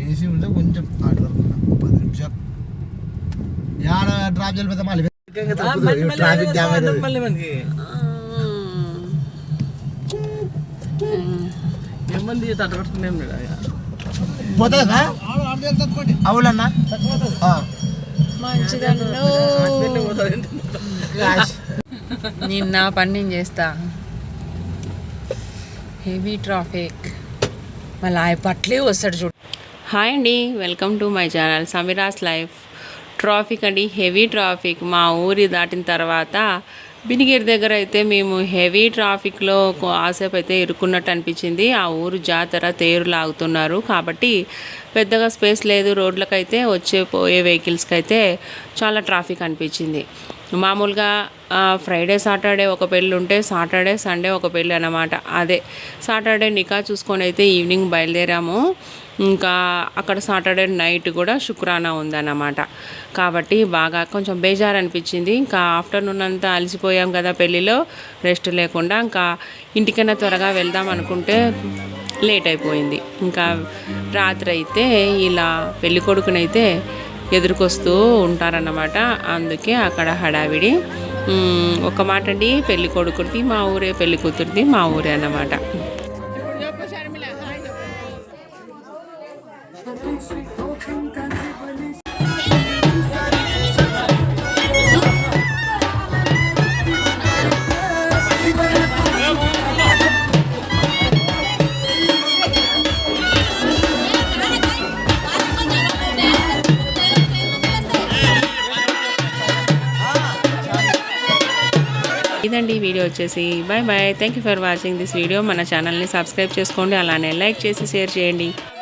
AC ఉంటే కొంచెం 10 నిమిషాలు డ్రాప్ చేయకపోతే మళ్ళీ ట్రాఫిక్ జామ్ అవుతుంది మళ్ళీ మనకి ఏమంది తట్టుకుంటున్నాం పోతుందా అవునన్నా నేను నా పని నేను చేస్తా. హెవీ ట్రాఫిక్ మళ్ళీ పట్లే వస్తాడు చూడు. హాయ్ అండి, welcome to my channel Sameera's life. Traffic అండి, హెవీ ట్రాఫిక్. మా ఊరి దాటిన తర్వాత బినిగేర్ దగ్గర అయితే మేము హెవీ ట్రాఫిక్లో ఆసేపు అయితే ఇరుక్కున్నట్టు అనిపించింది. ఆ ఊరు జాతర తేరు లాగుతున్నారు కాబట్టి పెద్దగా స్పేస్ లేదు. రోడ్లకైతే పోయే వెహికల్స్కి అయితే చాలా ట్రాఫిక్ అనిపించింది. మామూలుగా ఫ్రైడే సాటర్డే ఒక పెళ్ళి ఉంటే సాటర్డే సండే ఒక పెళ్ళి అన్నమాట. అదే సాటర్డే నికా చూసుకొని అయితే ఈవినింగ్ బయలుదేరాము. ఇంకా అక్కడ సాటర్డే నైట్ కూడా శుక్రానా ఉందన్నమాట. కాబట్టి బాగా కొంచెం బేజారు అనిపించింది. ఇంకా ఆఫ్టర్నూన్ అంతా అలసిపోయాం కదా పెళ్ళిలో, రెస్ట్ లేకుండా ఇంకా ఇంటికైనా త్వరగా వెళ్దాం అనుకుంటే లేట్ అయిపోయింది. ఇంకా రాత్రి అయితే ఇలా పెళ్ళి కొడుకునైతే ఎదురుకొస్తూ ఉంటారన్నమాట. అందుకే అక్కడ హడావిడి. ఒక మాట అండి, పెళ్ళి కొడుకుది మా ఊరే, పెళ్ళి కూతురిది మా ఊరే అన్నమాట. ఇదండి వీడియో వచ్చేసి. Bye bye. Thank you for watching this video. మన ఛానల్ని సబ్స్క్రైబ్ చేసుకోండి, అలానే లైక్ చేసి షేర్ చేయండి.